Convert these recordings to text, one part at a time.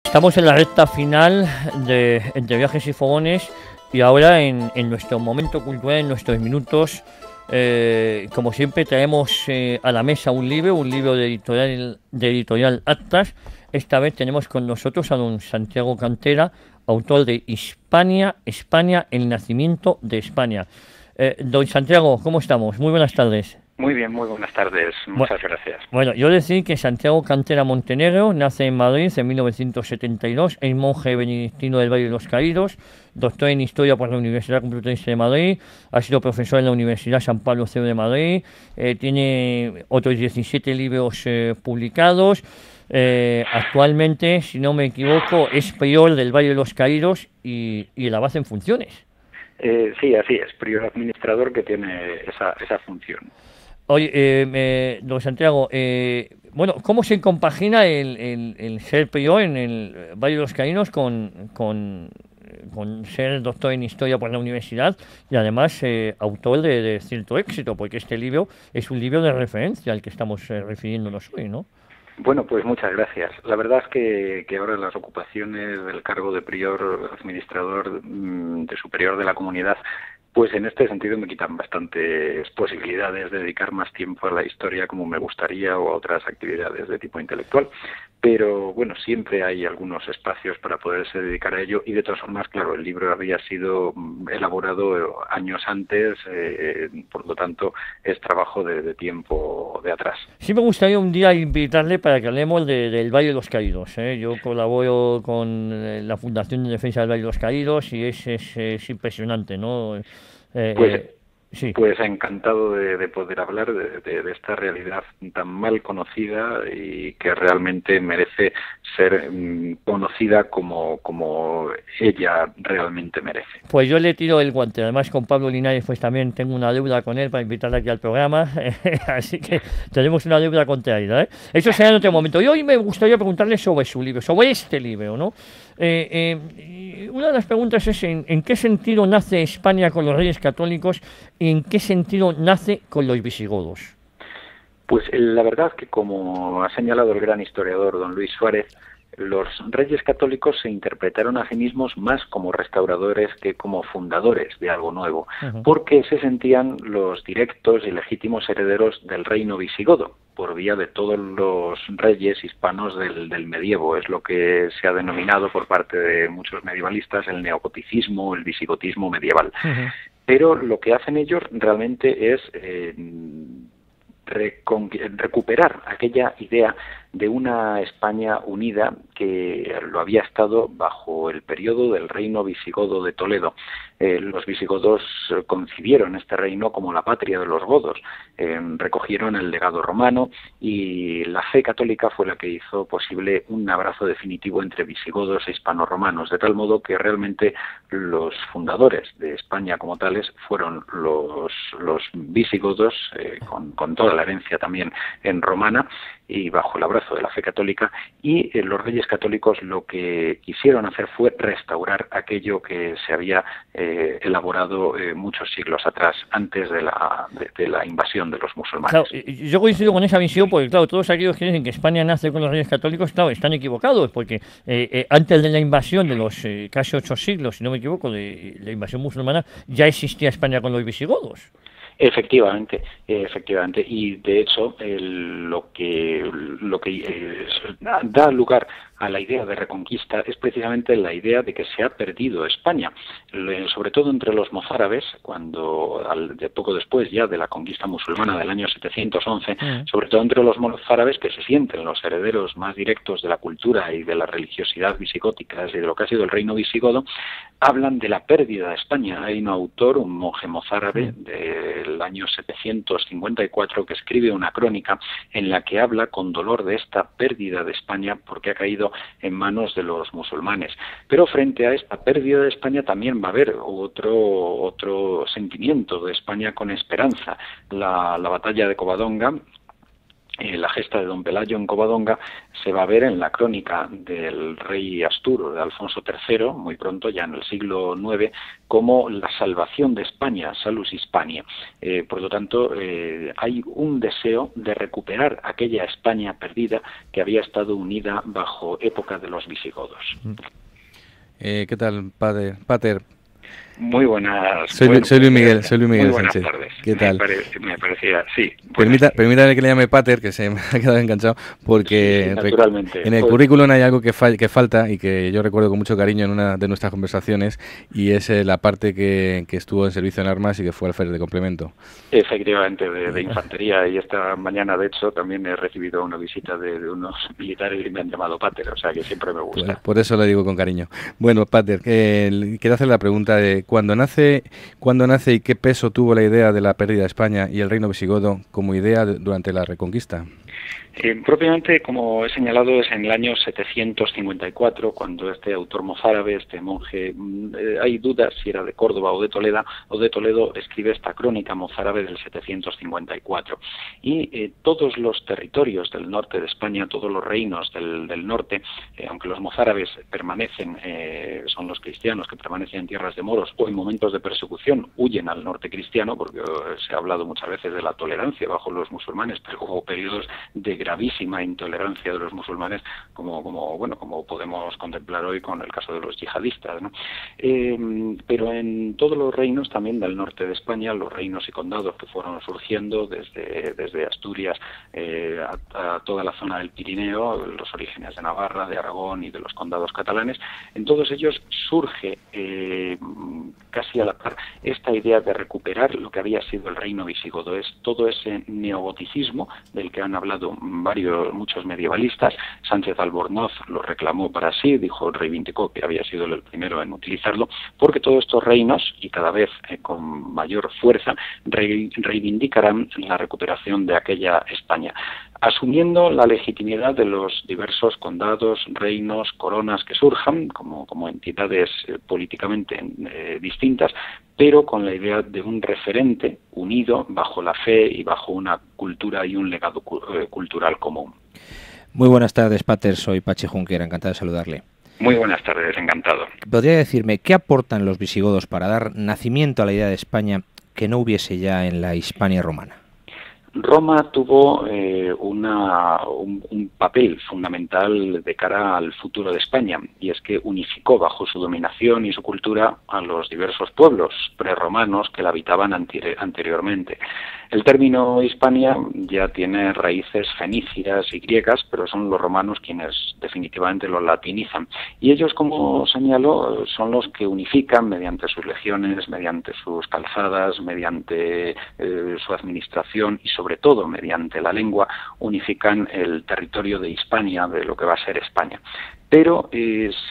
Estamos en la recta final de Entre Viajes y Fogones y ahora en nuestro momento cultural, en nuestros minutos, como siempre traemos a la mesa un libro de editorial Atlas. Esta vez tenemos con nosotros a don Santiago Cantera, autor de Hispania, España, el nacimiento de España. Don Santiago, ¿cómo estamos? Muy buenas tardes. Muy bien, muy buenas tardes. Muchas gracias. Bueno, yo decir que Santiago Cantera Montenegro nace en Madrid en 1972, es monje benedictino del Valle de los Caídos, doctor en Historia por la Universidad Complutense de Madrid, ha sido profesor en la Universidad San Pablo CEU de Madrid, tiene otros 17 libros publicados, actualmente, si no me equivoco, es prior del Valle de los Caídos y el abad en funciones. Sí, así es, prior administrador que tiene esa función. Oye, don Santiago, bueno, ¿cómo se compagina el ser prior en el Valle de los Caídos con ser doctor en Historia por la universidad y además autor de cierto éxito? Porque este libro es un libro de referencia al que estamos refiriéndonos hoy, ¿no? Bueno, pues muchas gracias. La verdad es que ahora las ocupaciones del cargo de prior administrador de superior de la comunidad, pues en este sentido me quitan bastantes posibilidades de dedicar más tiempo a la historia como me gustaría o a otras actividades de tipo intelectual. Pero bueno, siempre hay algunos espacios para poderse dedicar a ello y de todas formas, claro, el libro había sido elaborado años antes, por lo tanto es trabajo de tiempo de atrás. Sí me gustaría un día invitarle para que hablemos del Valle de los Caídos. Yo colaboro con la Fundación de Defensa del Valle de los Caídos y es impresionante, ¿no? Sí. Pues encantado de poder hablar de esta realidad tan mal conocida y que realmente merece ser conocida como ella realmente merece. Pues yo le tiro el guante. Además, con Pablo Linares pues también tengo una deuda con él para invitarle aquí al programa. Así que tenemos una deuda contraída, ¿eh? Eso será en otro momento. Y hoy me gustaría preguntarle sobre su libro, sobre este libro, ¿no? Una de las preguntas es ¿en qué sentido nace España con los Reyes Católicos y en qué sentido nace con los visigodos? Pues la verdad que, como ha señalado el gran historiador don Luis Suárez, los Reyes Católicos se interpretaron a sí mismos más como restauradores que como fundadores de algo nuevo, porque se sentían los directos y legítimos herederos del reino visigodo, por vía de todos los reyes hispanos del medievo. Es lo que se ha denominado por parte de muchos medievalistas el neogoticismo, el visigotismo medieval. Pero lo que hacen ellos realmente es recuperar aquella idea de una España unida que lo había estado bajo el periodo del reino visigodo de Toledo. Los visigodos concibieron este reino como la patria de los godos, recogieron el legado romano y la fe católica fue la que hizo posible un abrazo definitivo entre visigodos e hispanoromanos, de tal modo que realmente los fundadores de España como tales fueron los visigodos, con toda la herencia también en romana y bajo el abrazo de la fe católica, y los Reyes Católicos lo que quisieron hacer fue restaurar aquello que se había elaborado muchos siglos atrás, antes de la invasión de los musulmanes. Claro, yo coincido con esa visión porque, claro, todos aquellos que dicen que España nace con los Reyes Católicos, claro, están equivocados, porque antes de la invasión de los casi 8 siglos, si no me equivoco, de la invasión musulmana, ya existía España con los visigodos. Efectivamente, y de hecho lo que da lugar a la idea de reconquista es precisamente la idea de que se ha perdido España, sobre todo entre los mozárabes, cuando poco después ya de la conquista musulmana del año 711, sobre todo entre los mozárabes, que se sienten los herederos más directos de la cultura y de la religiosidad visigóticas y de lo que ha sido el reino visigodo, hablan de la pérdida de España. Hay un autor, un monje mozárabe del año 754, que escribe una crónica en la que habla con dolor de esta pérdida de España porque ha caído en manos de los musulmanes. Pero frente a esta pérdida de España también va a haber otro sentimiento de España con esperanza. La batalla de Covadonga la gesta de don Pelayo en Covadonga se va a ver en la crónica del rey Asturo, de Alfonso III, muy pronto, ya en el siglo IX, como la salvación de España, Salus Hispania. Por lo tanto, hay un deseo de recuperar aquella España perdida que había estado unida bajo época de los visigodos. ¿Qué tal, Pater? Muy buenas. Soy Luis Miguel Sánchez. Tardes. ¿Qué tal? Me parecía, sí. Permítame que le llame Pater, que se me ha quedado enganchado, porque sí, naturalmente. En el currículum hay algo que falta y que yo recuerdo con mucho cariño en una de nuestras conversaciones, y es la parte que estuvo en servicio en armas y que fue alférez de complemento. Efectivamente, de infantería, y esta mañana, de hecho, también he recibido una visita de unos militares y me han llamado Pater, o sea que siempre me gusta. Pues por eso lo digo con cariño. Bueno, Pater, quiero hacer la pregunta de ¿cuándo nace y qué peso tuvo la idea de la pérdida de España y el reino visigodo como idea durante la Reconquista? Propiamente, como he señalado, es en el año 754, cuando este autor mozárabe, este monje, hay dudas si era de Córdoba o de Toledo, escribe esta crónica mozárabe del 754. Y todos los territorios del norte de España, todos los reinos del norte, aunque los mozárabes permanecen, son los cristianos que permanecen en tierras de moros o en momentos de persecución huyen al norte cristiano, porque se ha hablado muchas veces de la tolerancia bajo los musulmanes, pero hubo periodos de gravísima intolerancia de los musulmanes, como podemos contemplar hoy con el caso de los yihadistas, ¿no? Pero en todos los reinos también del norte de España, los reinos y condados que fueron surgiendo desde Asturias a toda la zona del Pirineo, los orígenes de Navarra, de Aragón y de los condados catalanes, en todos ellos surge casi a la par esta idea de recuperar lo que había sido el reino visigodo. Es todo ese neogoticismo del que han hablado muchos medievalistas. Sánchez Albornoz lo reclamó para sí, reivindicó que había sido el primero en utilizarlo, porque todos estos reinos, y cada vez con mayor fuerza, reivindicarán la recuperación de aquella España, asumiendo la legitimidad de los diversos condados, reinos, coronas que surjan como entidades políticamente distintas, pero con la idea de un referente unido bajo la fe y bajo una cultura y un legado cultural común. Muy buenas tardes, Pater. Soy Pachi Junquera, encantado de saludarle. Muy buenas tardes, encantado. ¿Podría decirme qué aportan los visigodos para dar nacimiento a la idea de España que no hubiese ya en la Hispania romana? Roma tuvo un papel fundamental de cara al futuro de España, y es que unificó bajo su dominación y su cultura a los diversos pueblos prerromanos que la habitaban anteriormente. El término Hispania ya tiene raíces fenicias y griegas, pero son los romanos quienes definitivamente lo latinizan. Y ellos, como señalo, son los que unifican mediante sus legiones, mediante sus calzadas, mediante su administración y sobre todo mediante la lengua, unifican el territorio de Hispania, de lo que va a ser España. Pero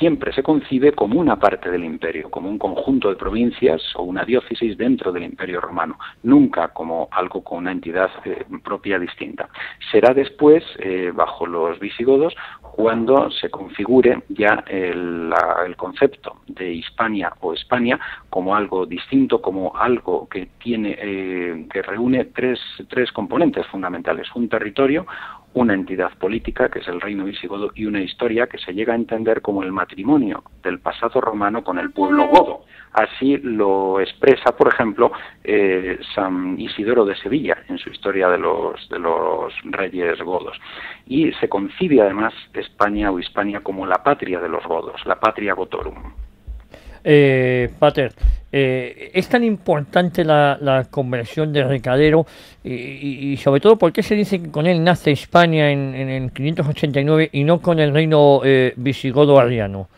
siempre se concibe como una parte del imperio, como un conjunto de provincias o una diócesis dentro del imperio romano, nunca como algo con una entidad propia distinta. Será después, bajo los visigodos, cuando se configure ya el concepto de Hispania o España como algo distinto, como algo que que reúne tres componentes fundamentales: un territorio, una entidad política, que es el reino visigodo, y una historia que se llega a entender como el matrimonio del pasado romano con el pueblo godo. Así lo expresa, por ejemplo, San Isidoro de Sevilla en su historia de los reyes godos. Y se concibe además España o Hispania como la patria de los godos, la patria gotorum. Pater, es tan importante la conversión de Recadero y sobre todo, ¿por qué se dice que con él nace España en el 589 y no con el reino visigodo arriano?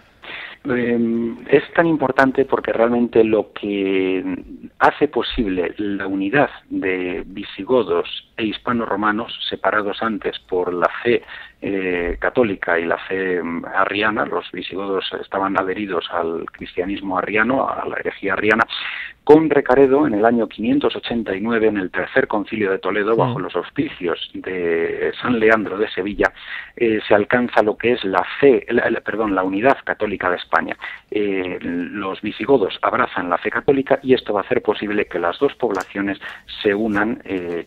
Es tan importante porque realmente lo que hace posible la unidad de visigodos e hispano-romanos, separados antes por la fe católica y la fe arriana. Los visigodos estaban adheridos al cristianismo arriano, a la herejía arriana. Con Recaredo, en el año 589, en el tercer concilio de Toledo, bajo los auspicios de San Leandro de Sevilla, se alcanza lo que es la unidad católica de España. Los visigodos abrazan la fe católica y esto va a hacer posible que las dos poblaciones se unan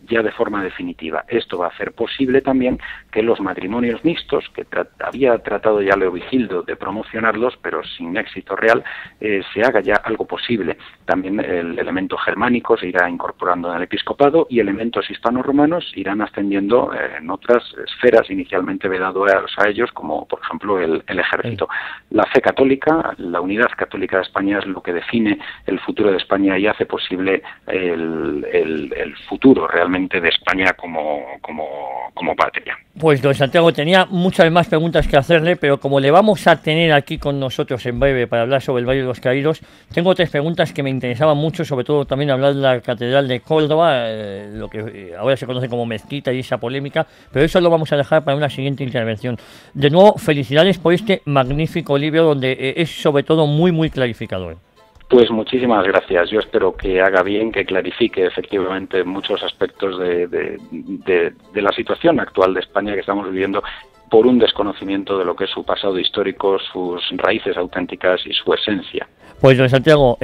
ya de forma definitiva. Esto va a hacer posible también que los matrimonios mixtos, que había tratado ya Leovigildo de promocionarlos, pero sin éxito real, se haga ya algo posible. También el elemento germánico se irá incorporando en el episcopado y elementos hispano-romanos irán ascendiendo en otras esferas inicialmente vedados a ellos, como por ejemplo el ejército. La fe católica, la unidad católica de España es lo que define el futuro de España y hace posible el futuro realmente de España como patria. Pues don Santiago, tenía muchas más preguntas que hacerle, pero como le vamos a tener aquí con nosotros en breve para hablar sobre el Valle de los Caídos, tengo 3 preguntas que me interesaban mucho, sobre todo también hablar de la Catedral de Córdoba, lo que ahora se conoce como mezquita y esa polémica, pero eso lo vamos a dejar para una siguiente intervención. De nuevo, felicidades por este magnífico libro donde es sobre todo muy clarificador. Pues muchísimas gracias. Yo espero que haga bien, que clarifique efectivamente muchos aspectos de la situación actual de España que estamos viviendo por un desconocimiento de lo que es su pasado histórico, sus raíces auténticas y su esencia. Pues don Santiago,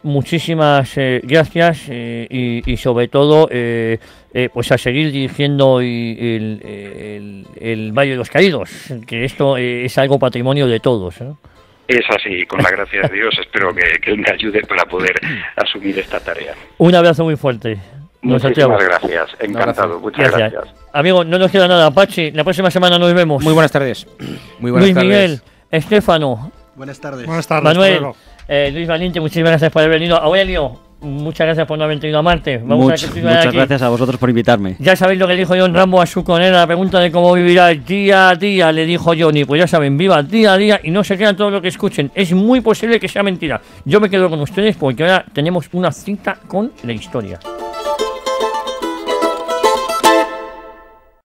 muchísimas gracias y sobre todo pues a seguir dirigiendo el Valle de los Caídos, que esto es algo patrimonio de todos, ¿no? Es así, con la gracia de Dios espero que Él me ayude para poder asumir esta tarea. Un abrazo muy fuerte. Muchísimas gracias, encantado, muchas gracias. Amigos, no nos queda nada, Pachi, la próxima semana nos vemos. Muy buenas tardes. Muy buenas Luis tardes. Miguel, Estéfano. Buenas tardes. Buenas tardes. Manuel, Luis Valiente, muchísimas gracias por haber venido. Aurelio, muchas gracias por no haber venido a Marte. Muchas gracias a vosotros por invitarme. Ya sabéis lo que dijo John Rambo a su conera, la pregunta de cómo vivirá día a día, le dijo Johnny. Pues ya saben, viva día a día y no se crean todo lo que escuchen. Es muy posible que sea mentira. Yo me quedo con ustedes porque ahora tenemos una cita con la historia.